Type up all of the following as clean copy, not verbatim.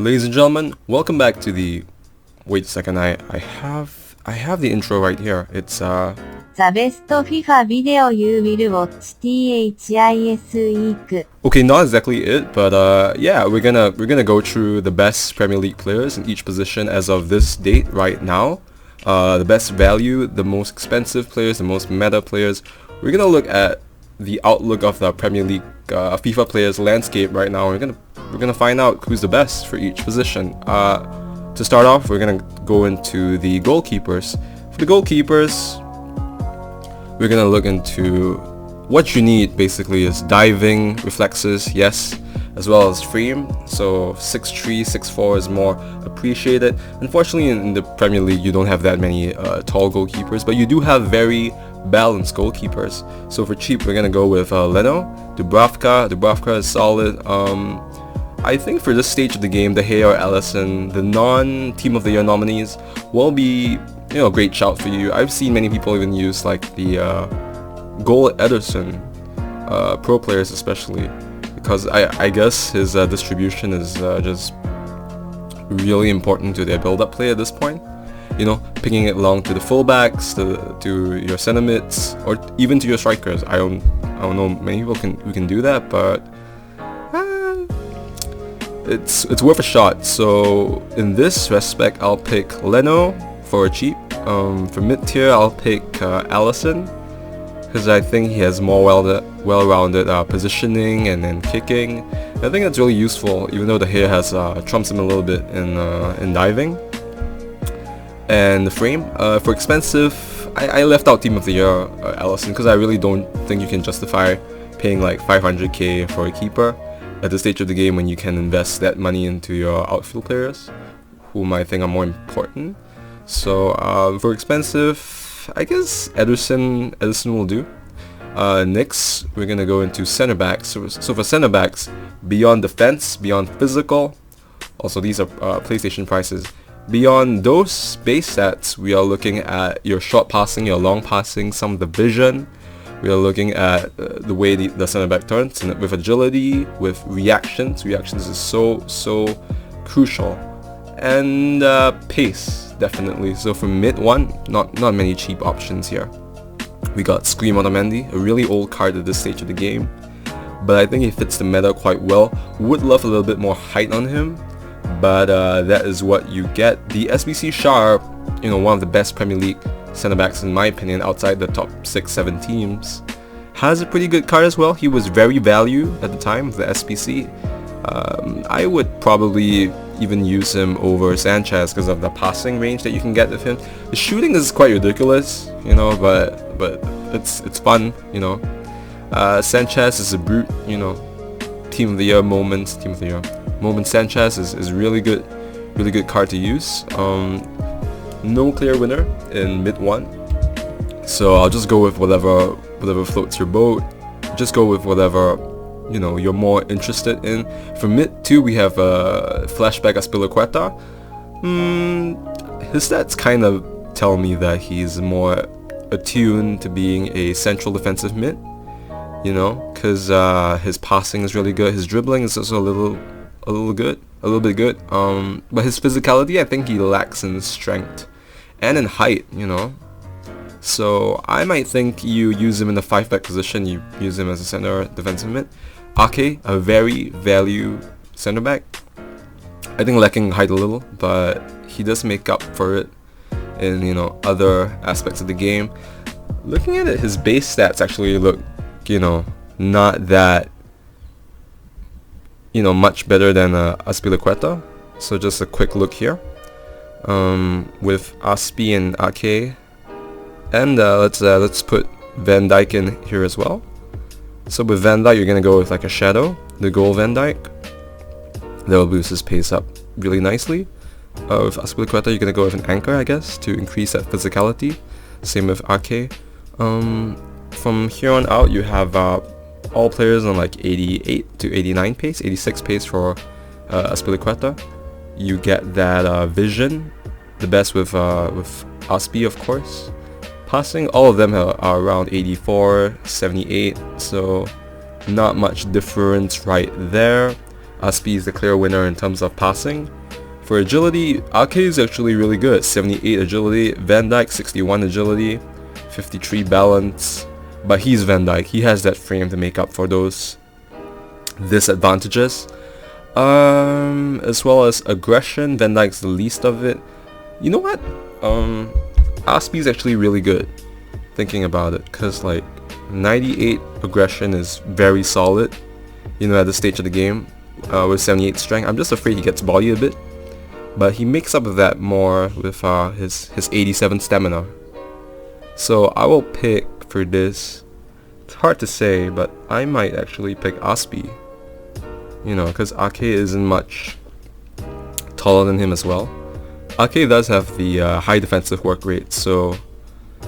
Ladies and gentlemen, welcome back to the... Wait a second, I have the intro right here. It's The best FIFA video you will watch THIS week. okay, not exactly it, but yeah, we're gonna go through the best Premier League players in each position as of this date right now. The best value, the most expensive players, the most meta players. We're gonna look at the outlook of the Premier League FIFA players landscape right now. We're gonna find out who's the best for each position. To start off, we're gonna go into the goalkeepers. For the goalkeepers, we're gonna look into what you need. Basically, is diving, reflexes, yes, as well as frame. So 6'3", 6'4" is more appreciated. Unfortunately, in the Premier League, you don't have that many tall goalkeepers, but you do have very balanced goalkeepers. So for cheap, we're gonna go with Leno, Dubravka is solid. I think for this stage of the game, De Gea or Alisson, the non-Team of the Year nominees, will be a great shout for you. I've seen many people even use like the goal Ederson, pro players especially, because I guess his distribution is just really important to their build-up play at this point. Picking it along to the fullbacks, to your center mids, or even to your strikers. I don't know many people who can do that, but it's worth a shot. So in this respect, I'll pick Leno for cheap. For mid-tier, I'll pick Alisson, because I think he has more well-rounded positioning and then kicking. I think that's really useful, even though the hair has trumps him a little bit in diving. And the frame, for expensive, I left out Team of the Year Alisson, because I really don't think you can justify paying like 500k for a keeper at this stage of the game when you can invest that money into your outfield players, whom I think are more important. So for expensive, I guess Ederson will do. Next, we're gonna go into center backs. So for center backs, beyond defense, beyond physical, also these are PlayStation prices. Beyond those base stats, we are looking at your short passing, your long passing, some of the vision. We are looking at the way the center back turns, and with agility, with reactions. Reactions is so crucial, and pace definitely. So for mid one, not many cheap options here. We got Scream Otamendi, a really old card at this stage of the game, but I think he fits the meta quite well. Would love a little bit more height on him, but that is what you get. The SBC Sharp, one of the best Premier League center backs in my opinion, outside the top 6-7 teams, has a pretty good card as well. He was very value at the time of the SBC. I would probably even use him over Sanchez because of the passing range that you can get with him. The shooting is quite ridiculous, but it's fun, Sanchez is a brute, Team of the Year moments. Sanchez is really good card to use. No clear winner in mid one, so I'll just go with whatever floats your boat. Just go with whatever you're more interested in. For mid two, we have flashback Aspilicueta. His stats kind of tell me that he's more attuned to being a central defensive mid, because his passing is really good, his dribbling is also a little bit good, but his physicality, I think he lacks in strength and in height, so I might think you use him in the 5-back position, you use him as a center defensive mid. Ake, a very value center back, I think lacking height a little, but he does make up for it in other aspects of the game. Looking at it, his base stats actually look not that much better than Aspilicueta. So just a quick look here with Aspi and Ake, and let's put Van Dijk in here as well. So with Van Dijk, you're gonna go with like a shadow, the goal Van Dijk. That will boost his pace up really nicely. With Aspilicueta, you're gonna go with an anchor, I guess, to increase that physicality. Same with Ake. From here on out, you have all players on like 88 to 89 pace, 86 pace for Aspilicueta. You get that vision, the best with Aspi, of course. Passing, all of them are around 84, 78, so not much difference right there. Aspi is the clear winner in terms of passing. For agility, Ake is actually really good. 78 agility, Van Dijk 61 agility, 53 balance. But he's Van Dijk. He has that frame to make up for those disadvantages. As well as aggression, Van Dijk's the least of it. You know what? Aspi is actually really good, thinking about it, because like 98 aggression is very solid, you know, at this stage of the game. With 78 strength, I'm just afraid he gets bodied a bit, but he makes up of that more with his 87 stamina. So I will pick for this. It's hard to say, but I might actually pick Aspi, you know, because Ake isn't much taller than him as well. Ake does have the high defensive work rate, so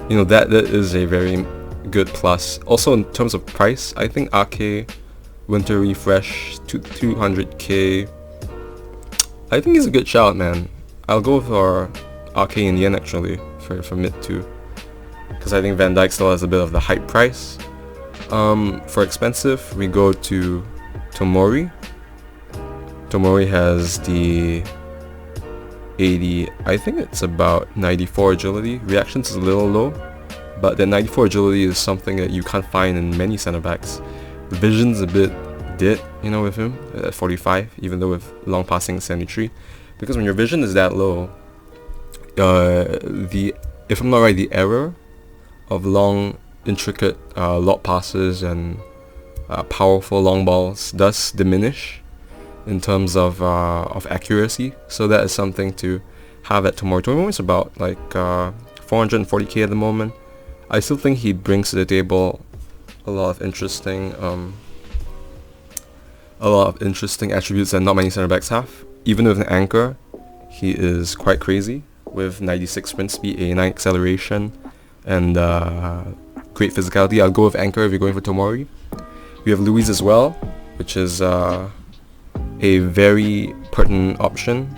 you know that is a very good plus. Also in terms of price, I think Ake winter refresh to 200k. I think he's a good shout, man. I'll go for Ake in the end actually for mid 2, because I think Van Dijk still has a bit of the hype price. For expensive, we go to Tomori. Tomori has the 80, I think it's about 94 agility. Reactions is a little low, but the 94 agility is something that you can't find in many center backs. Vision's a bit dead, you know, with him at 45, even though with long passing 73, because when your vision is that low, if I'm not right, the error of long intricate lot passes and powerful long balls does diminish in terms of accuracy. So that is something to have at Tomori. Tomori is about like 440k at the moment. I still think he brings to the table a lot of interesting attributes that not many center backs have. Even with an anchor, he is quite crazy with 96 sprint speed, 89 acceleration, and great physicality. I'll go with anchor if you're going for Tomori. We have Luiz as well, which is a very pertinent option.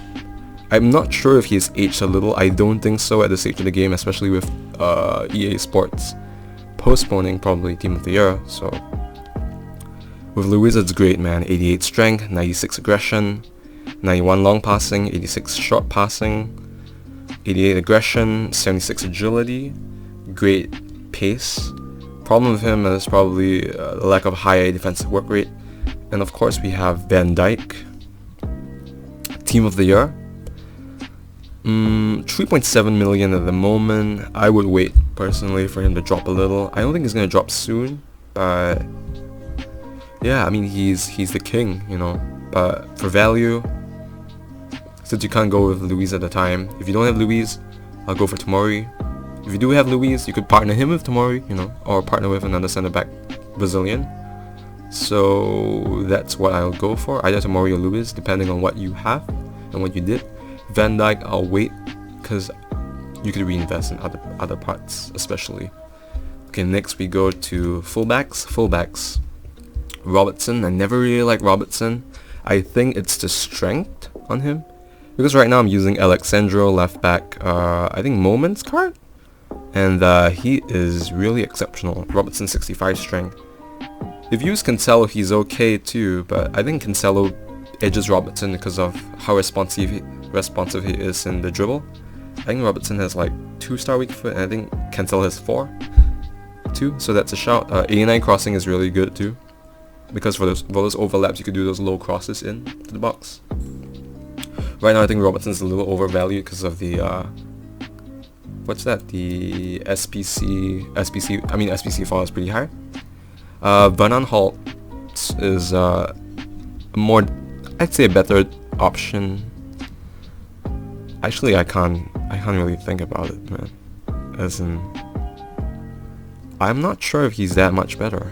I'm not sure if he's aged a little. I don't think so at this stage of the game, especially with EA Sports postponing probably Team of the Year. So with Luiz, it's great, man. 88 strength, 96 aggression, 91 long passing, 86 short passing, 88 aggression, 76 agility, great pace. Problem with him is probably the lack of high defensive work rate. And of course we have Van Dijk, Team of the Year. 3.7 million at the moment. I would wait personally for him to drop a little. I don't think he's gonna drop soon, but yeah, I mean he's the king, you know. But for value, since you can't go with Luiz at the time, if you don't have Luiz, I'll go for Tomori. If you do have Luiz, you could partner him with Tomori, you know, or partner with another center back Brazilian. So that's what I'll go for, either Tomori or Luiz, depending on what you have and what you did. Van Dijk, I'll wait, because you could reinvest in other parts, especially. Okay, next we go to fullbacks. Robertson. I never really liked Robertson. I think it's the strength on him, because right now I'm using Alexandro left back, I think Moments card, and he is really exceptional. Robertson 65 strength. If you use Cancelo, he's okay too, but I think Cancelo edges Robertson because of how responsive he is in the dribble. I think Robertson has like 2-star weak foot, and I think Cancelo has 4-2, so that's a shout. 89 crossing is really good too, because for those overlaps you could do those low crosses into the box. Right now I think Robertson's a little overvalued because of the what's that? The SPC fall is pretty high. Van Holt is more, I'd say, a better option. Actually, I can't really think about it, man. As in, I'm not sure if he's that much better.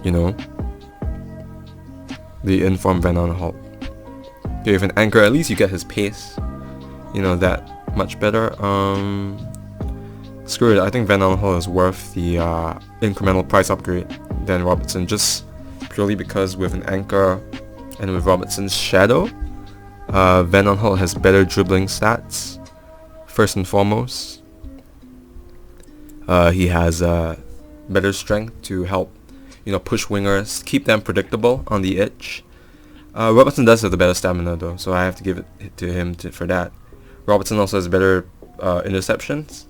You know, the informed Van Holt. Okay, with an anchor, at least you get his pace. You know, that much better. Screw it, I think Van Aanholt is worth the incremental price upgrade than Robertson, just purely because with an anchor and with Robertson's shadow, Van Aanholt has better dribbling stats, first and foremost. He has better strength to help push wingers, keep them predictable on the edge. Robertson does have the better stamina though, so I have to give it to him for that. Robertson also has better interceptions.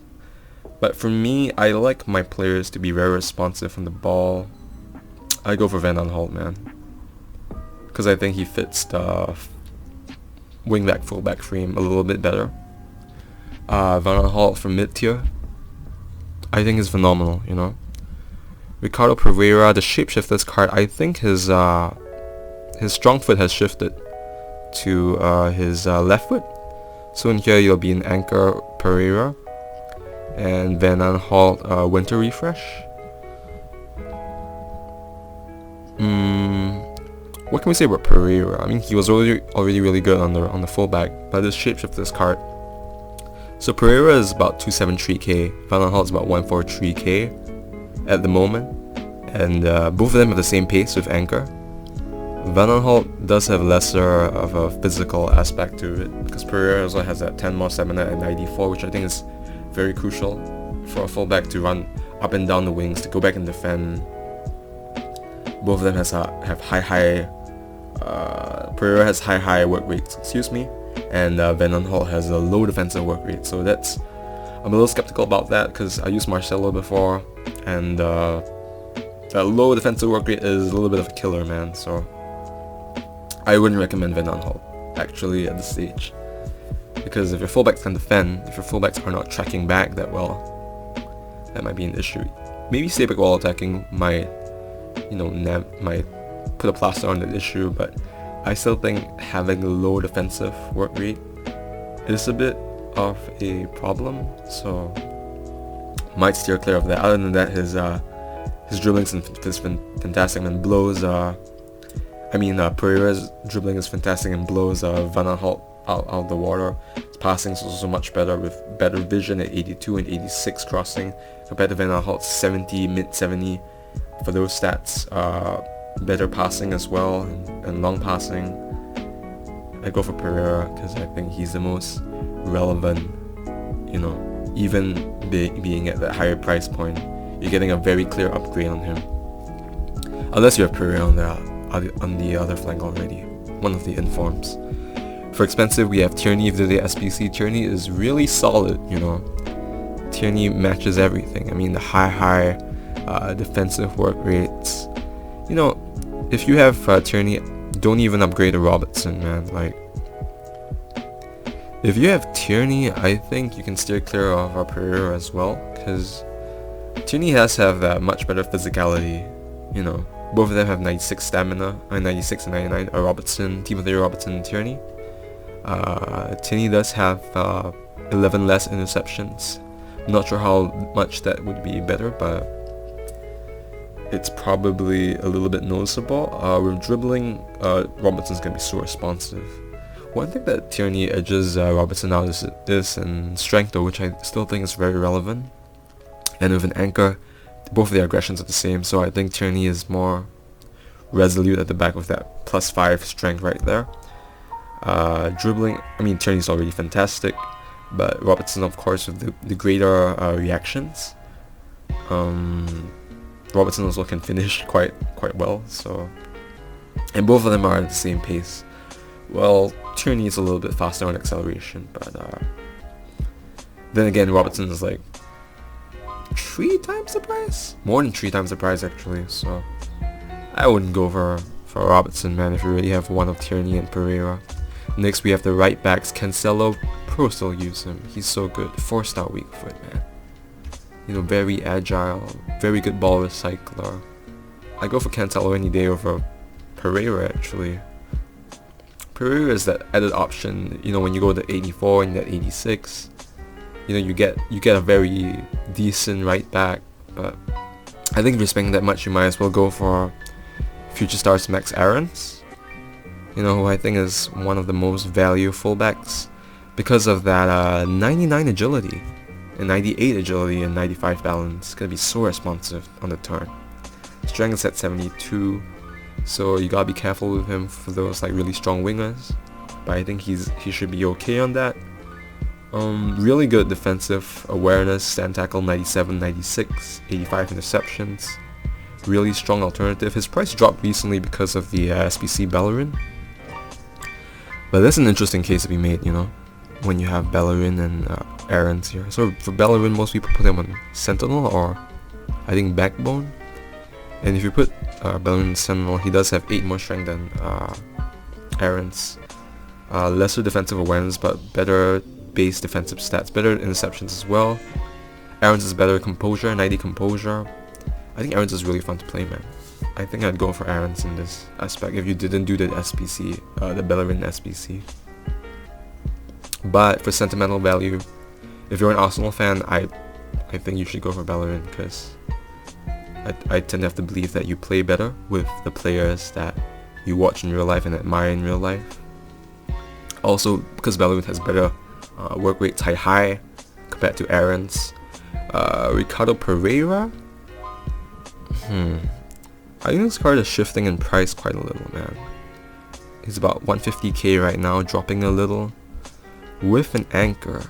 But for me, I like my players to be very responsive from the ball. I go for Van Aanholt, man. Because I think he fits the wing-back, full-back frame a little bit better. Van Aanholt from mid-tier, I think is phenomenal, Ricardo Pereira, the shapeshifters card, I think his strong foot has shifted to his left foot. So in here you'll be an anchor Pereira. And Van Aanholt, winter refresh. What can we say about Pereira? I mean, he was already really good on the fullback, but this shapeshifters card. So Pereira is about 273k, Van Aanholt is about 143k at the moment, and both of them have the same pace with anchor. Van Aanholt does have lesser of a physical aspect to it, because Pereira also has that 10 more stamina at 94, which I think is very crucial for a fullback to run up and down the wings, to go back and defend. Both of them have high Pereira has high work rates, and Van Aanholt has a low defensive work rate. So I'm a little skeptical about that, because I used Marcelo before, and that low defensive work rate is a little bit of a killer, man. So I wouldn't recommend Van Aanholt actually at this stage. Because if your fullbacks can defend, if your fullbacks are not tracking back that well, that might be an issue. Maybe stay back while attacking might put a plaster on that issue, but I still think having a low defensive work rate is a bit of a problem, so might steer clear of that. Other than that, his dribbling is fantastic and blows. Pereira's dribbling is fantastic and blows Van Aanholt out the water. His passing is also much better, with better vision at 82 and 86 crossing compared to Van Aanholt's 70, mid 70 for those stats. Better passing as well, and long passing. I go for Pereira because I think he's the most relevant, even being at that higher price point. You're getting a very clear upgrade on him, unless you have Pereira on the other flank already, one of the informs. For expensive, we have Tierney of the SBC. Tierney is really solid, Tierney matches everything. I mean, the high defensive work rates. If you have Tierney, don't even upgrade to Robertson, man. Like, if you have Tierney, I think you can steer clear of Pereira as well, because Tierney has to have that much better physicality. Both of them have 96 stamina, 96 and 99. Timothy Robertson and Tierney. Tierney does have 11 less interceptions. I'm not sure how much that would be better, but it's probably a little bit noticeable. With dribbling, Robertson's going to be so responsive. One thing that Tierney edges Robertson out is in strength, though, which I still think is very relevant. And with an anchor, both of their aggressions are the same, so I think Tierney is more resolute at the back with that +5 strength right there. Dribbling, Tierney's already fantastic, but Robertson, of course, with the greater reactions. Robertson also can finish quite well, so, and both of them are at the same pace. Well, Tierney is a little bit faster on acceleration, but then again, Robertson is like 3 times the price, more than 3 times the price actually. So I wouldn't go for Robertson, man, if you already have one of Tierney and Pereira. Next we have the right backs. Cancelo, pro still use him. He's so good. 4-star weak foot, man. Very agile, very good ball recycler. I go for Cancelo any day over Pereira actually. Pereira is that added option, when you go to 84 and that 86, you get a very decent right back. But I think if you're spending that much, you might as well go for Future Stars Max Aarons, who I think is one of the most value fullbacks because of that 99 agility and 98 agility and 95 balance. It's gonna be so responsive on the turn. Strength is at 72, so you gotta be careful with him for those like really strong wingers, but I think he should be okay on that. Really good defensive awareness, stand tackle 97, 96, 85 interceptions. really strong alternative. His price dropped recently because of the SBC Bellerin. But that's an interesting case to be made, you know, when you have Bellerin and Aarons here. So for Bellerin, most people put him on Sentinel or I think Backbone. And if you put Bellerin in Sentinel, he does have 8 more strength than Aarons. Lesser defensive awareness, but better base defensive stats, better interceptions as well. Aarons is better composure, 90 composure. I think Aarons is really fun to play, man. I think I'd go for Aarons in this aspect if you didn't do the SBC, the Bellerin SBC. But for sentimental value, if you're an Arsenal fan, I think you should go for Bellerin, because I tend to have to believe that you play better with the players that you watch in real life and admire in real life. Also, because Bellerin has better work rate high compared to Aarons. Ricardo Pereira? I think this card is shifting in price quite a little, man. He's about 150k right now, dropping a little. With an anchor.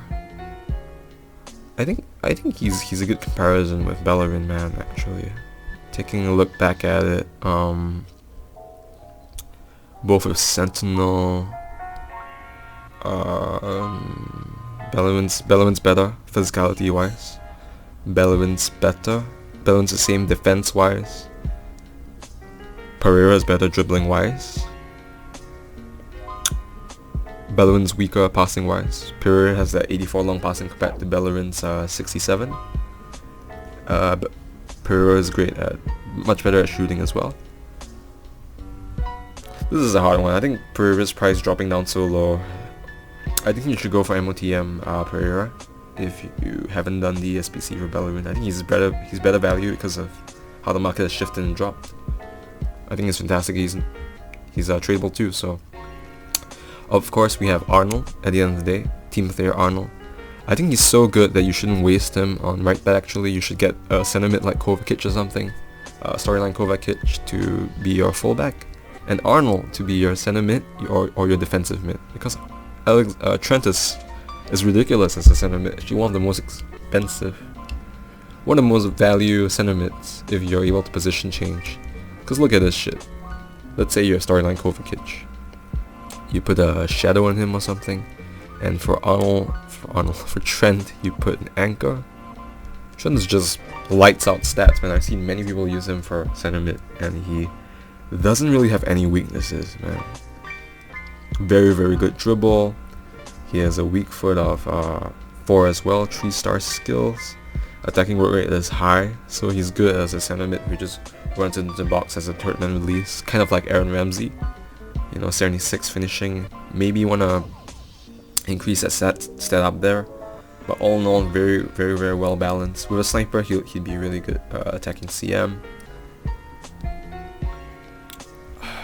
I think he's a good comparison with Bellerin, man, actually. Taking a look back at it, both with Sentinel, Bellerin's better physicality wise. Bellerin's better. Bellerin's the same defense wise. Pereira's better dribbling wise. Bellerin's weaker passing wise. Pereira has that 84 long passing compared to Bellerin's 67. But Pereira is much better at shooting as well. This is a hard one. I think Pereira's price dropping down so low. I think you should go for MOTM Pereira if you haven't done the SBC for Bellerin. I think he's better value because of how the market has shifted and dropped. I think it's fantastic. He's tradable too. So of course we have Arnold at the end of the day. Team player Arnold. I think he's so good that you shouldn't waste him on right back. Actually, you should get a center mid like Kovacic or something. Storyline Kovacic to be your fullback, and Arnold to be your center mid or your defensive mid, because Trent is ridiculous as a center mid. Actually one of the most expensive, one of the most value center mids if you're able to position change. Because look at this shit. Let's say you're Storyline Kovacic. You put a shadow on him or something, and for Trent you put an anchor. Trent is just lights out stats, man. I've seen many people use him for center mid and he doesn't really have any weaknesses, man. Very, very good dribble. He has a weak foot of 4 as well, 3-star skills. Attacking work rate is high, so he's good as a center mid who just runs into the box as a third man release, kind of like Aaron Ramsey. You know, 76 finishing. Maybe you wanna increase that stat up there, but all in all, very, very, very well balanced. With a sniper, he'd be really good attacking CM.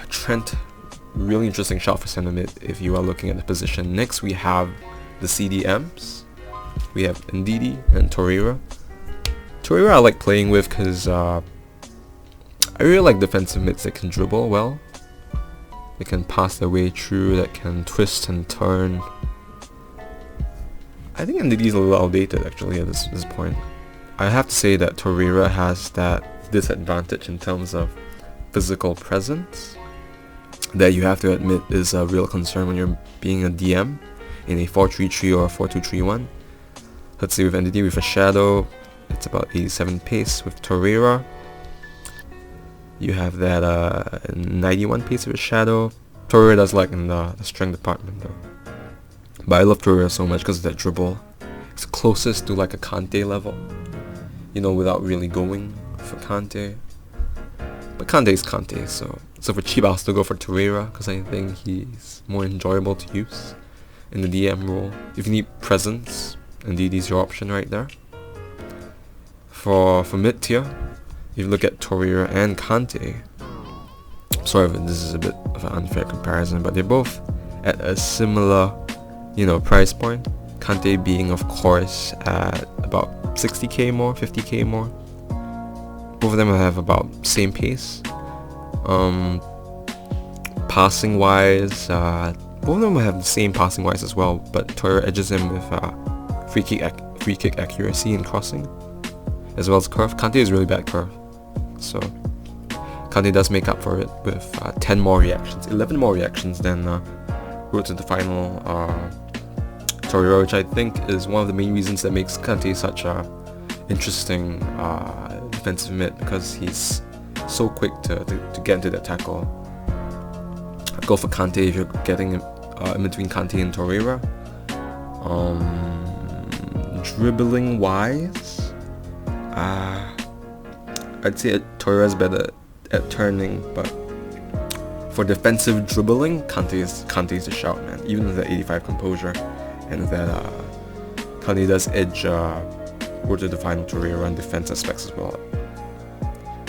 Trent, really interesting shot for center mid if you are looking at the position. Next we have the CDMs. We have Ndidi and Torreira. Torreira I like playing with because I really like defensive mids that can dribble well. They can pass their way through, that can twist and turn. I think Ndidi's a little outdated actually at this point. I have to say that Torreira has that disadvantage in terms of physical presence that you have to admit is a real concern when you're being a DM in a 4-3-3 or a 4-2-3-1. Let's say with Ndidi with a shadow, it's about 87 pace. With Torreira, you have that 91 pace with a shadow. Torreira does like in the strength department though. But I love Torreira so much because of that dribble. It's closest to like a Kante level, you know, without really going for Kante. But Kante is Kante, so for cheap I'll still go for Torreira because I think he's more enjoyable to use in the DM role. If you need presence, Ndidi's your option right there. For mid tier, if you look at Torreira and Kante, sorry if this is a bit of an unfair comparison, but they're both at a similar, you know, price point. Kante being of course at about 60k more, 50k more. Both of them have about same pace. Passing wise, both of them have the same passing wise as well, but Torreira edges him with free kick accuracy and crossing, as well as curve. Kante is really bad curve, so Kante does make up for it with 10 more reactions, 11 more reactions than road to the final Torreira, which I think is one of the main reasons that makes Kante such a interesting defensive mid, because he's so quick to get into that tackle. I'd go for Kante if you're getting in between Kante and Torreira. Dribbling wise, I'd say Torreira's better at turning, but for defensive dribbling, Kante is a shout, man. Even with that 85 composure, and that Kante does edge road to the final Torreira on defense aspects as well.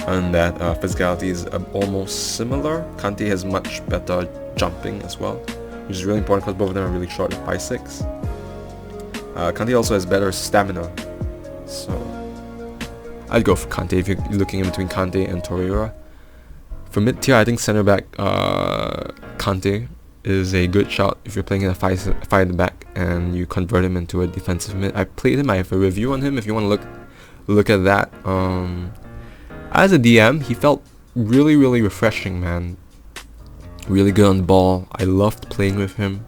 And that physicality is almost similar. Kante has much better jumping as well, which is really important because both of them are really short at 5'6". Kante also has better stamina, so I'd go for Kante if you're looking in between Kante and Torreira. For mid-tier, I think centre back Kante is a good shout if you're playing in a 5 at the back and you convert him into a defensive mid. I played him, I have a review on him if you want to look at that. As a DM, he felt really refreshing, man. Really good on the ball. I loved playing with him.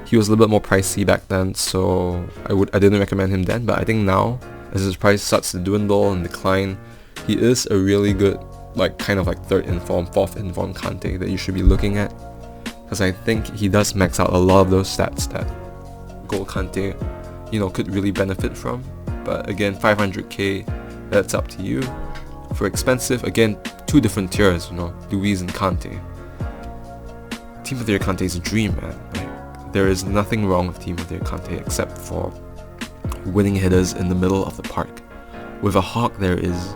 He was a little bit more pricey back then, so I didn't recommend him then, but I think now, as his price starts to dwindle and decline, he is a really good, kind of third inform, fourth inform Kante that you should be looking at, because I think he does max out a lot of those stats that Gold Kante, could really benefit from. But again, 500k, that's up to you. For expensive, again, two different tiers, Luiz and Kante. Team of the Year Kante is a dream, man. There is nothing wrong with Team of the Year Kante except for winning hitters in the middle of the park. With a Hawk, there's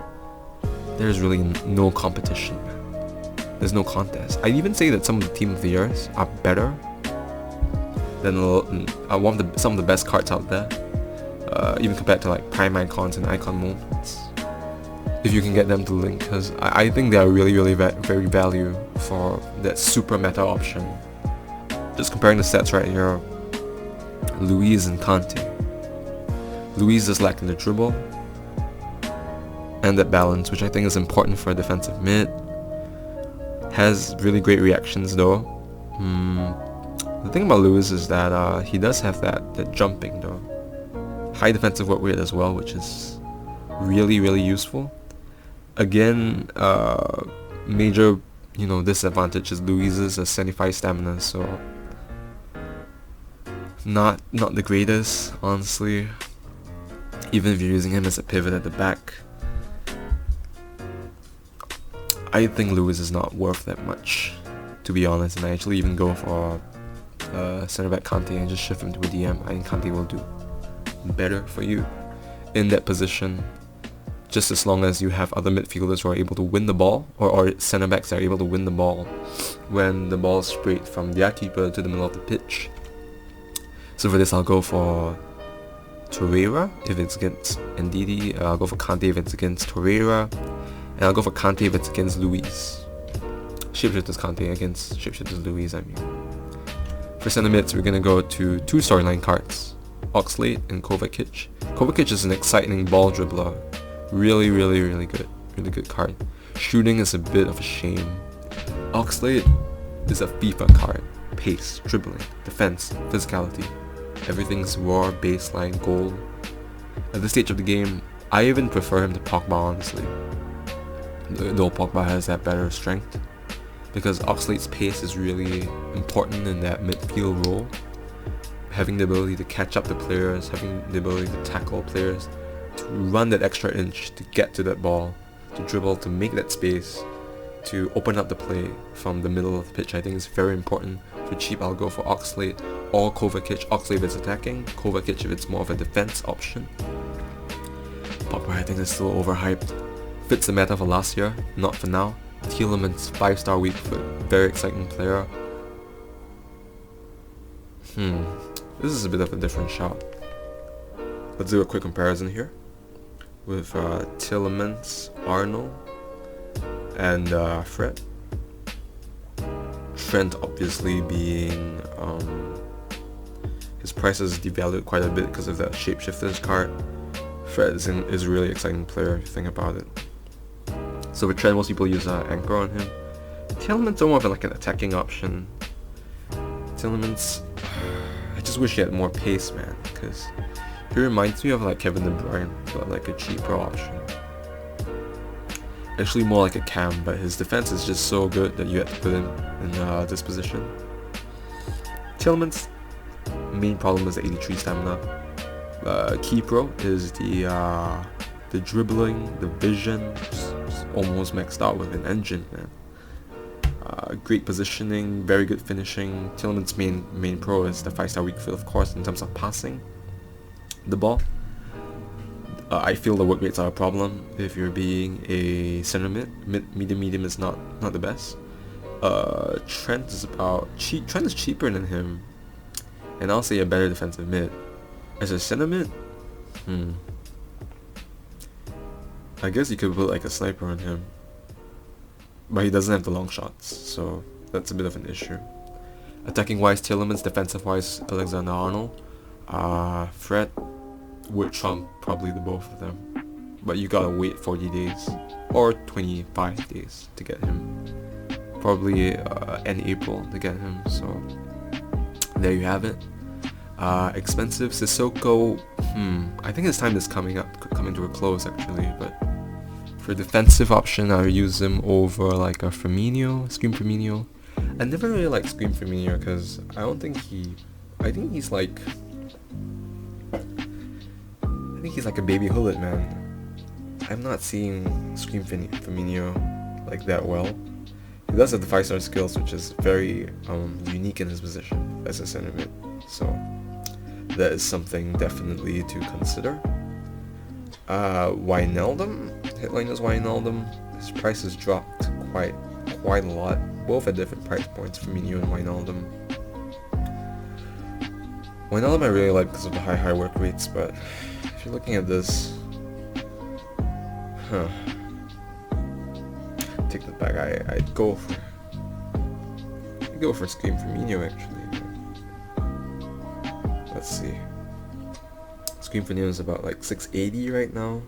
really no competition, man. There's no contest. I'd even say that some of the Team of the Years are better than some of the best cards out there, even compared to Prime Icons and Icon Moments, if you can get them to link, because I think they are really very value for that super meta option. Just comparing the stats right here, Luiz and Kante. Luiz is lacking the dribble and that balance, which I think is important for a defensive mid. Has really great reactions though. The thing about Luiz is that he does have that jumping though. High defensive work rate as well, which is really useful. Again, major disadvantage is Luiz's 75 stamina, so not the greatest, honestly. Even if you're using him as a pivot at the back, I think Luiz is not worth that much, to be honest, and I actually even go for centre back Kante and just shift him to a DM. I think Kante will do better for you in that position, just as long as you have other midfielders who are able to win the ball, or centre backs that are able to win the ball when the ball is sprayed from their keeper to the middle of the pitch. So for this, I'll go for Torreira if it's against Ndidi. I'll go for Kante if it's against Torreira, and I'll go for Kante if it's against Luiz. Shapeshifters Kante against Shapeshifters Luiz, I mean. For centre mids, we're gonna go to two storyline cards, Oxlade and Kovacic. Kovacic is an exciting ball dribbler. Really good card. Shooting is a bit of a shame. Oxlade is a FIFA card. Pace, dribbling, defense, physicality. Everything's raw, baseline, goal. At this stage of the game, I even prefer him to Pogba, honestly. Though Pogba has that better strength. Because Oxlade's pace is really important in that midfield role. Having the ability to catch up the players, having the ability to tackle players, to run that extra inch to get to that ball, to dribble, to make that space, to open up the play from the middle of the pitch, I think is very important. For cheap, I'll go for Oxlade or Kovacic. Oxlade if it's attacking, Kovacic if it's more of a defense option. Pogba, I think, is still overhyped. Fits the meta for last year, not for now. Tielemans, 5-star weak foot, very exciting player. This is a bit of a different shot. Let's do a quick comparison here with Tielemans, Arnold, and Fred. Trent obviously being his price is devalued quite a bit because of that Shapeshifters card. Fred is a really exciting player if you think about it. So with Trent, most people use anchor on him. Tielemans are more of like an attacking option. Tielemans, I just wish he had more pace, man, because he reminds me of like Kevin De Bruyne, but like a cheaper option. Actually more like a cam, but his defense is just so good that you have to put him in this position. Tielemans' main problem is the 83 stamina. Key pro is the dribbling, the vision, just almost maxed out with an engine, man. Great positioning, very good finishing. Tielemans' main pro is the 5-star weak foot, of course, in terms of passing the ball. I feel the work rates are a problem if you're being a center medium is not the best. Trent is Trent is cheaper than him, and I'll say a better defensive mid. As a center mid, I guess you could put like a sniper on him, but he doesn't have the long shots, so that's a bit of an issue. Attacking wise, Tielemans. Defensive wise, Alexander-Arnold. Fred would trump probably the both of them, but you gotta wait 40 days or 25 days to get him. Probably end April to get him. So there you have it. Expensive Sissoko. I think his time is coming to a close actually, but for defensive option, I would use him over like a Scream Firmino. I never really liked Scream Firmino because I think he's like a baby Hullet, man. I'm not seeing Scream Firmino like that well. He does have the 5-star skills, which is very unique in his position as a center mid. So that is something definitely to consider. Wijnaldum, headliners Wijnaldum. His price has dropped quite a lot. Both at different price points, Firmino and Wijnaldum. Wijnaldum I really like because of the high work rates, but if you're looking at this, take that back. I'd go for Scream Firmino actually. Let's see. Scream Firmino is about like 680 right now,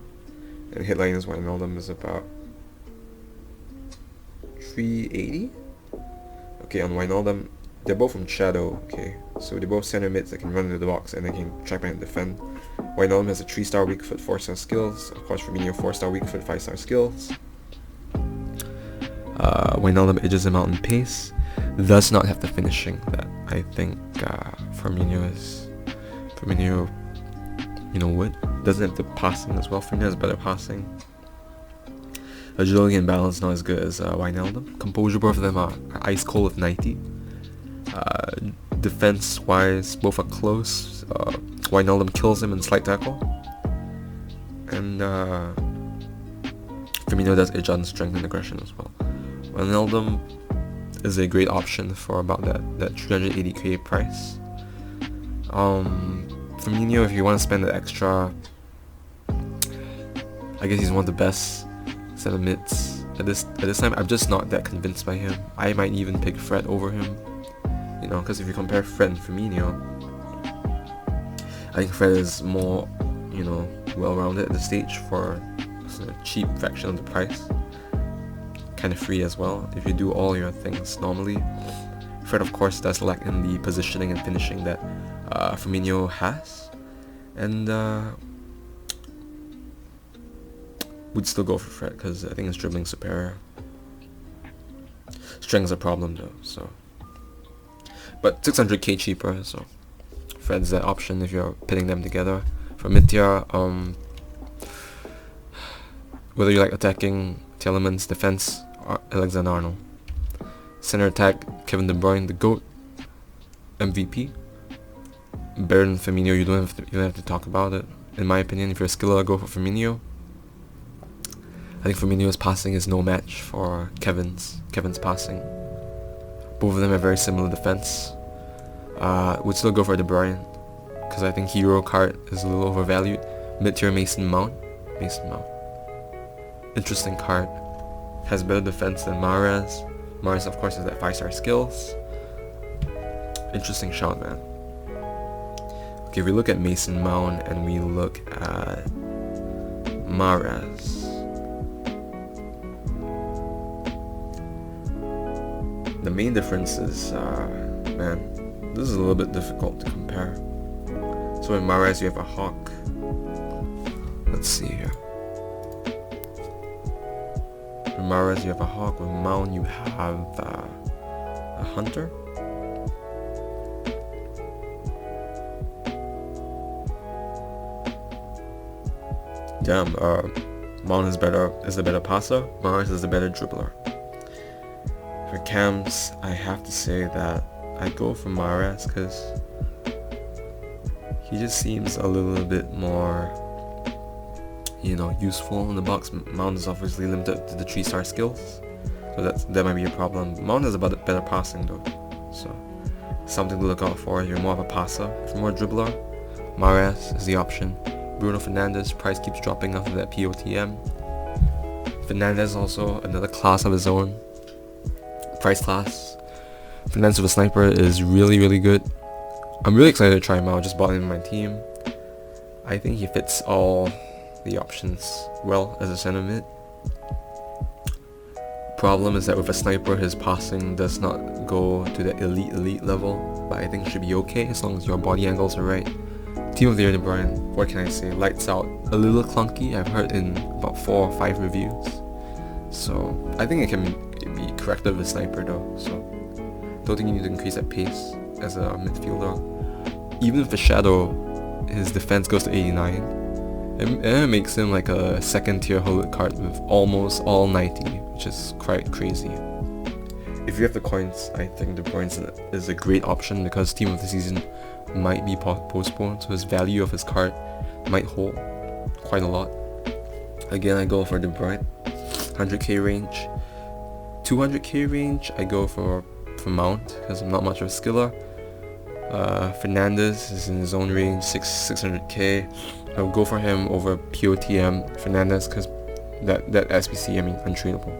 and headliners Wijnaldum is about 380. Okay, on Wijnaldum, they're both from Shadow. Okay, so they're both center mids that can run into the box and they can track back and defend. Wijnaldum has a 3-star weak foot, 4-star skills. Of course, Firmino 4-star weak foot, 5-star skills. Wijnaldum edges him out in pace. Does not have the finishing that I think Firmino would. Doesn't have the passing as well. Firmino has better passing. Agility and balance not as good as Wijnaldum. Composure, both of them are ice cold with 90. Defense wise, both are close. Wijnaldum kills him in slight tackle, and Firmino does edge on strength and aggression as well. Wijnaldum is a great option for about that 380k price. Firmino, if you want to spend the extra, I guess he's one of the best center mids at this time. I'm just not that convinced by him. I might even pick Fred over him, because if you compare Fred and Firmino, I think Fred is more, well-rounded at this stage for a cheap fraction of the price. Kind of free as well if you do all your things normally. Fred, of course, does lack in the positioning and finishing that Firmino has, and would still go for Fred because I think his dribbling superior. Strength's a problem though, so. But 600k cheaper, so Fred's that option if you're pitting them together. For mid-tier, whether you like attacking, Tielemans, defense, or Alexander-Arnold. Center attack, Kevin De Bruyne, the GOAT, MVP. Better than Firmino, you don't have to talk about it. In my opinion, if you're a skiller, go for Firmino. I think Firmino's passing is no match for Kevin's passing. Both of them have very similar defense. Would still go for De Bruyne because I think hero card is a little overvalued. Mid-tier Mason Mount. Interesting card. Has better defense than Mahrez. Mahrez, of course, has that 5-star skills. Interesting shot, man. Okay, if we look at Mason Mount and we look at Mahrez. the main difference is, man, this is a little bit difficult to compare. So in Mahrez you have a hawk. Let's see here. In Mahrez you have a hawk. With Mount you have a hunter. Damn, Mount is a better passer. Mahrez is a better dribbler. For cams, I have to say that I go for Mahrez because he just seems a little bit more, useful in the box. Mount is obviously limited to the 3-star skills, so that might be a problem. Mount is about better passing though, so something to look out for. You're more of a passer. If you're more dribbler, Mahrez is the option. Bruno Fernandes, price keeps dropping after that POTM. Fernandes also another class of his own. Price class. Fernandes with a sniper is really, really good. I'm really excited to try him out. Just bought him in my team. I think he fits all the options well as a center mid. Problem is that with a sniper, his passing does not go to the elite level, but I think it should be okay as long as your body angles are right. Team of the Year De Bruyne, what can I say? Lights out. A little clunky, I've heard in about 4 or 5 reviews. So I think it can be corrected with sniper though. So don't think you need to increase that pace as a midfielder. Even with the shadow, his defense goes to 89. And it makes him like a second tier hollow card with almost all 90, which is quite crazy. If you have the coins, I think De Bruyne is a great option because Team of the Season might be postponed, so his value of his card might hold quite a lot. Again, I go for De Bruyne, 100k range. 200k range, I go for Mount because I'm not much of a skiller. Fernandes is in his own range, 600k. I'll go for him over POTM Fernandes because that SBC, untradeable.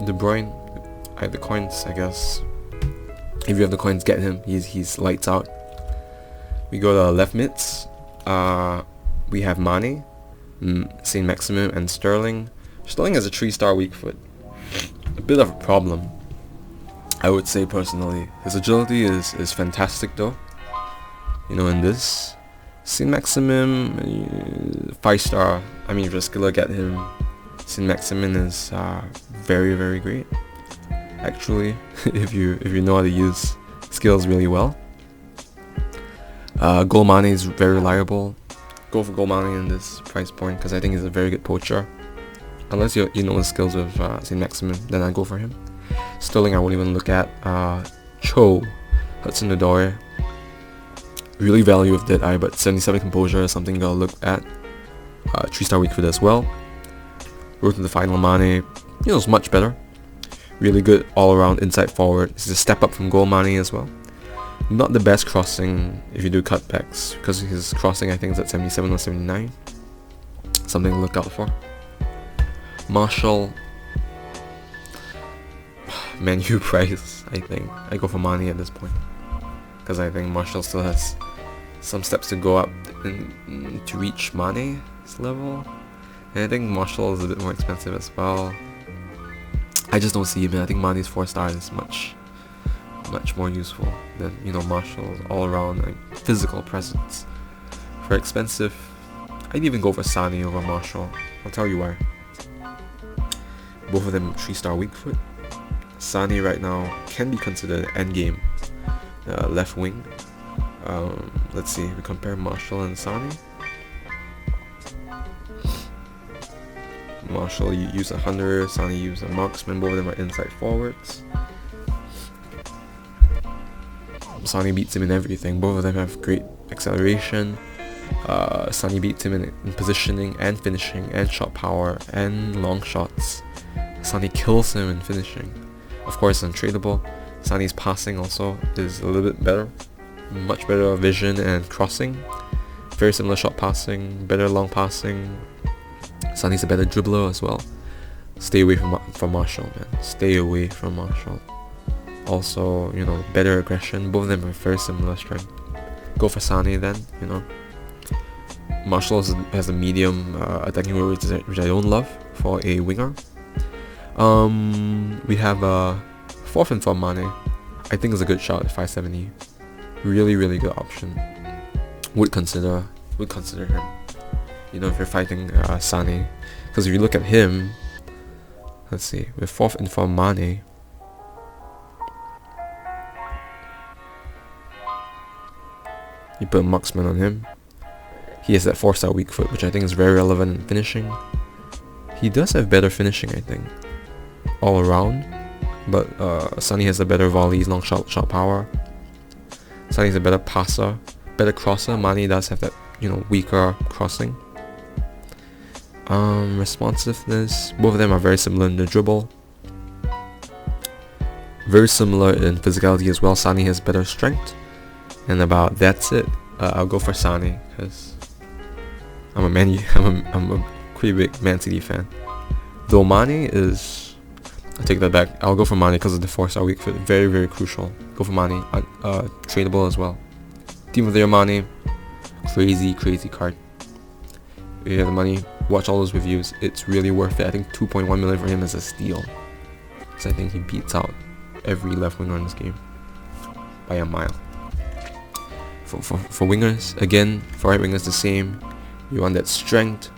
De Bruyne, I have the coins, I guess. If you have the coins, get him. He's lights out. We go to left mids. We have Mane, Saint Maximum, and Sterling. Sterling has a 3-star weak foot. A bit of a problem, I would say personally. His agility is fantastic though. In this. Saint Maximum, 5-star. If you're a skiller, get him. Saint Maximum is very, very great. Actually, if you know how to use skills really well. Goal Mane is very reliable. Go for Goal Mane in this price point because I think he's a very good poacher. Unless you know the skills of Saint Maximum, then I go for him. Sterling I won't even look at. Hudson Odoi. Really value of Dead Eye, but 77 composure is something you gotta look at. 3-star weak foot as well. Road to the final Mane, is much better. Really good all around inside forward. It's a step up from Goal Mane as well. Not the best crossing if you do cutbacks, because his crossing I think is at 77 or 79. Something to look out for. Marshall, Man U price, I think. I go for Mane at this point. Because I think Marshall still has some steps to go up to reach Mane's level. And I think Marshall is a bit more expensive as well. I just don't see him. I think Mane's 4-star is much more useful than Marshall's all around physical presence. For expensive, I'd even go for Sane over Marshall. I'll tell you why. Both of them 3-star weak foot. Sane right now can be considered endgame left wing. Let's see, we compare Marshall and Sane. Marshall use a hunter, Sane use a marksman. Both of them are inside forwards. Sane beats him in everything. Both of them have great acceleration. Sane beats him in positioning and finishing and shot power and long shots. Sane kills him in finishing. Of course, untradeable. Sane's passing also is a little bit better. Much better vision and crossing. Very similar shot passing, better long passing. Sane's a better dribbler as well. Stay away from Marshall, man. Stay away from Marshall. Also, better aggression. Both of them have very similar strength. Go for Sane then, Marshall has a medium attacking role, which I don't love for a winger. We have 4th and for Mane, I think is a good shot at 570. Really, really good option. Would consider him. You know, if you're fighting Sane, because if you look at him, let's see, with 4th and for Mane, you put a marksman on him. He has that 4-star weak foot, which I think is very relevant in finishing. He does have better finishing, I think, all around. But Sonny has a better volleys, long shot power. Sonny's a better passer, better crosser. Mane does have that, you know, weaker crossing. Responsiveness. Both of them are very similar in the dribble. Very similar in physicality as well. Sane has better strength. And about that's it. I'll go for Sane because I'm a pretty big Man City fan. Though Mane is, I take that back. I'll go for Mane because of the 4-star weak foot. Very, very crucial. Go for Mane. Tradable as well. Team of the year Mane. Crazy card. If you have the money, watch all those reviews. It's really worth it. I think 2.1 million for him is a steal. Because I think he beats out every left winger in this game by a mile. For wingers, again, for right wingers the same. You want that strength,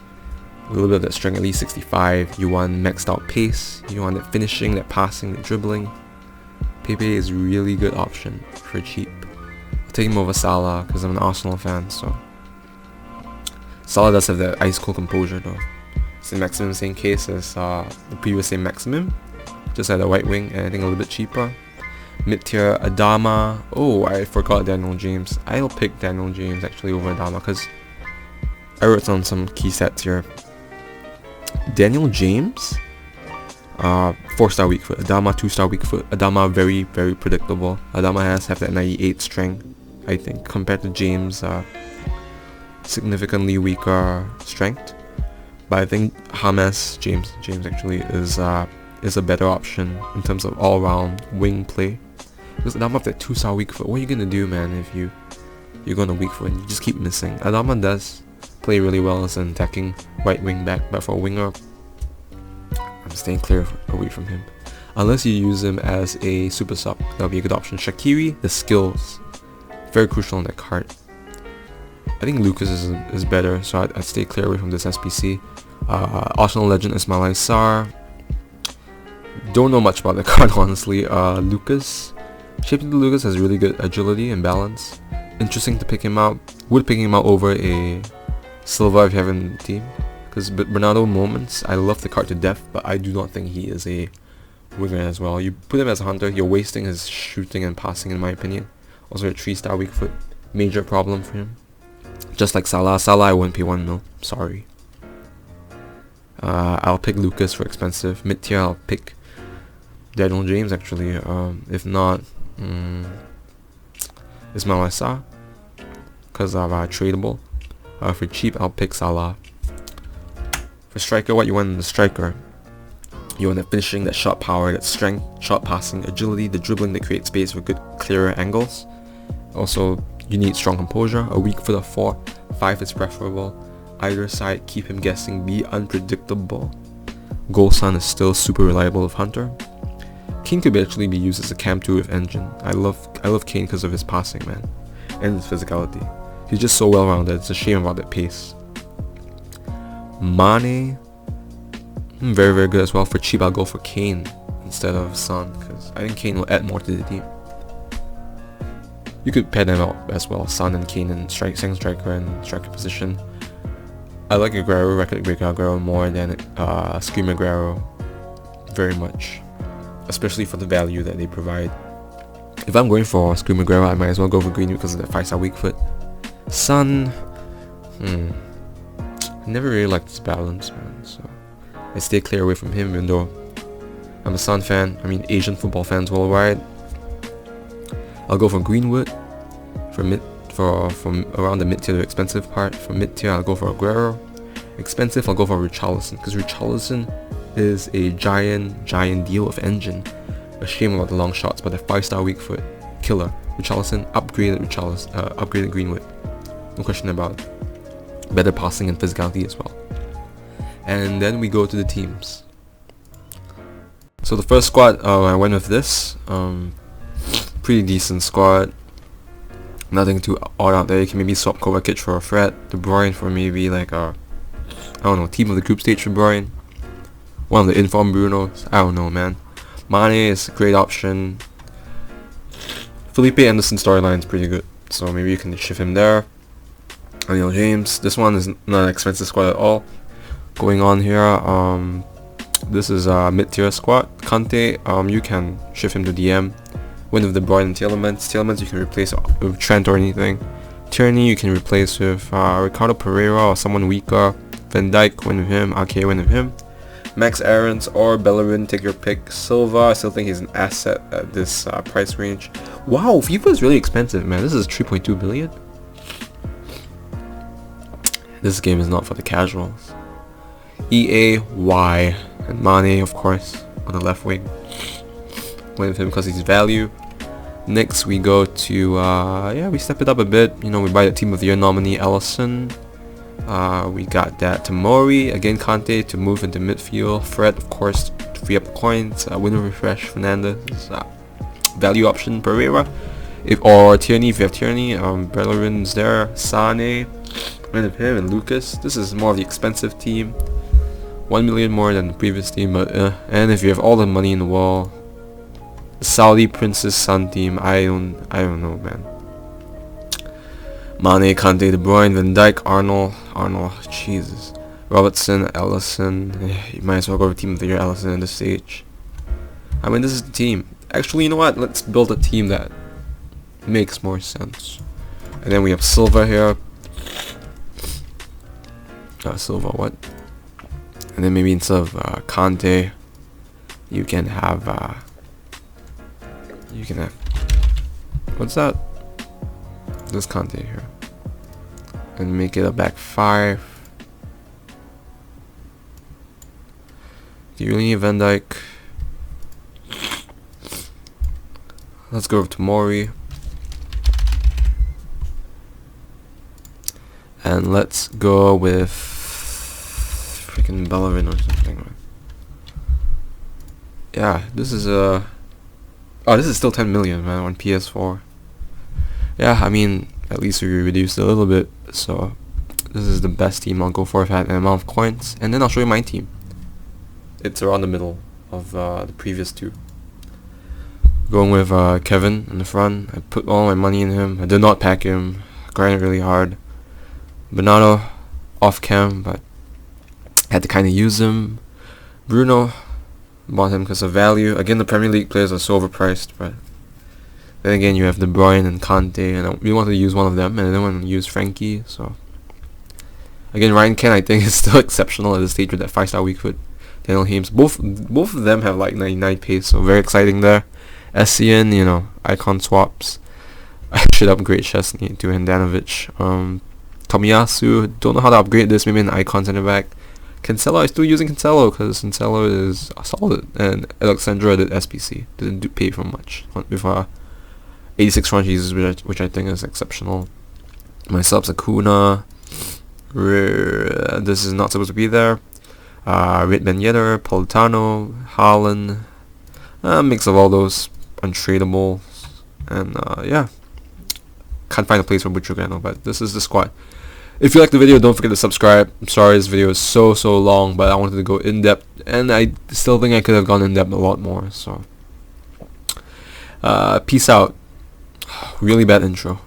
a little bit of that strength, at least 65. You want maxed out pace. You want that finishing, that passing, that dribbling. Pepe is a really good option for cheap. I'll take him over Salah because I'm an Arsenal fan, so. Salah does have that ice cold composure though. Saint Maximum, same case as the previous Saint Maximum. Just had a white wing and I think a little bit cheaper. Mid-tier, Adama. Oh, I forgot Daniel James. I'll pick Daniel James actually over Adama because I wrote down some key stats here. Daniel James, 4-star weak foot. Adama, 2-star weak foot. Adama, very, very predictable. Adama has that 98 strength, I think, compared to James, significantly weaker strength. But I think James actually is a better option in terms of all-round wing play. Because Adama have that 2-star weak foot. What are you gonna do, man, if you're gonna weak foot and you just keep missing? Adama does play really well as an attacking right wing back, but for a winger, I'm staying clear away from him. Unless you use him as a super sub, that'll be a good option. Shaqiri, the skills, very crucial in that card. I think Lucas is better, so I'd stay clear away from this SPC. Arsenal legend Ismail Sarr. Don't know much about the card, honestly. Shapeshifter Lucas has really good agility and balance. Interesting to pick him out. Would pick him out over a Silva if you have him in the team. Because Bernardo moments, I love the card to death, but I do not think he is a winger as well. You put him as a hunter, you're wasting his shooting and passing in my opinion. Also a 3-star weak foot, major problem for him. Just like Salah. Salah I wouldn't pay 1 mil, sorry. I'll pick Lucas for expensive. Mid-tier I'll pick Daniel James actually. If not, Ismail Sarr, because of tradable. For cheap I'll pick Salah. For striker, what you want in the striker? You want that finishing, that shot power, that strength, shot passing, agility, the dribbling that creates space for good clearer angles. Also, you need strong composure. A weak foot of 4, 5 is preferable. Either side, keep him guessing, be unpredictable. Goalson is still super reliable with Hunter. Kane could actually be used as a cam 2 with engine. I love Kane because of his passing, man, and his physicality. He's just so well rounded. It's a shame about that pace. Mane, very, very good as well. For cheap I'll go for Kane instead of Son because I think Kane will add more to the team. You could pair them out as well, Son and Kane in second striker and striker position. I like Aguero, record breaker Aguero more than Scream Aguero, very much, especially for the value that they provide. If I'm going for Scream Aguero, I might as well go for Greenwood because of that 5-star weak foot. Son, I never really liked his balance, man, so I stay clear away from him even though I'm a Son fan. I mean Asian football fans worldwide. I'll go for Greenwood from around the mid-tier to expensive part. For mid-tier I'll go for Aguero. Expensive I'll go for richarlison because richarlison is a giant deal of engine. A shame about the long shots, but the 5-star weak foot killer. Richarlison, upgraded Greenwood, no question about it. Better passing and physicality as well. And then we go to the teams. So the first squad, I went with this. Pretty decent squad. Nothing too odd out there. You can maybe swap Kovacic for a Fred, De Bruyne for maybe like a, I don't know, team of the group stage for Bruyne. One of the informed Brunos. I don't know, man. Mane is a great option. Felipe Anderson storyline is pretty good, so maybe you can shift him there. Daniel James. This one is not an expensive squad at all. Going on here, this is a mid-tier squad. Kante, you can shift him to DM. Win with De Bruyne and Tielemans. Tielemans you can replace with Trent or anything. Tierney you can replace with Ricardo Pereira or someone weaker. Van Dijk, win with him. Ake, win with him. Max Aarons or Bellerin, take your pick. Silva, I still think he's an asset at this price range. Wow, FIFA is really expensive, man. This is 3.2 billion. This game is not for the casuals. EA, Y, and Mane, of course, on the left wing. Win with him because he's value. Next we go to, yeah, we step it up a bit. You know, we buy the Team of the Year nominee, Alisson. We got that Tomori, again Kante to move into midfield. Fred, of course, to free up the coins. Winner refresh, Fernandes. Value option, Pereira. Or Tierney, if you have Tierney. Bellerin's there. Sane, win with him, and Lucas. This is more of the expensive team. 1 million more than the previous team, but and if you have all the money in the world, the Saudi Prince's son team, I don't know, man. Mane, Kante, De Bruyne, Van Dijk, Arnold, Jesus, Robertson, Alisson. You might as well go with Team of the Year Alisson at this stage. I mean, this is the team. Actually, you know what? Let's build a team that makes more sense. And then we have Silva here. Silva, what? And then maybe instead of Kante, you can have what's that? This Kante here, and make it a back five. Do you really need Van Dijk? Let's go with Tomori, and let's go with freaking Bellerin or something. Yeah, this is a. Oh, this is still 10 million, man, on PS4. Yeah, I mean, at least we reduced a little bit, so this is the best team I'll go for if I had an amount of coins. And then I'll show you my team. It's around the middle of the previous two. Going with Kevin in the front. I put all my money in him. I did not pack him. Grinded really hard. Bernardo, off cam, but had to kind of use him. Bruno, bought him because of value. Again, the Premier League players are so overpriced, but then again, you have De Bruyne and Kante, and we wanted to use one of them, and I didn't want to use Frankie, so. Again, Ryan Ken, I think, is still exceptional at this stage with that 5-star weak foot. Daniel James, both of them have like 99 pace, so very exciting there. SCN, you know, icon swaps. I should upgrade Chesney to Handanovic. Tomiyasu, don't know how to upgrade this, maybe an icon center back. Cancelo, I'm still using Cancelo because Cancelo is solid, and Alexandra did SPC, didn't pay for much with 86 franchises, which I think is exceptional. My subs, Acuna, this is not supposed to be there. Rit Ben Yedder, Politano, Haaland, mix of all those untradeable, and yeah, can't find a place for Buchugano, but this is the squad. If you like the video, don't forget to subscribe. I'm sorry this video is so long, but I wanted to go in depth, and I still think I could have gone in depth a lot more. So, peace out. Really bad intro.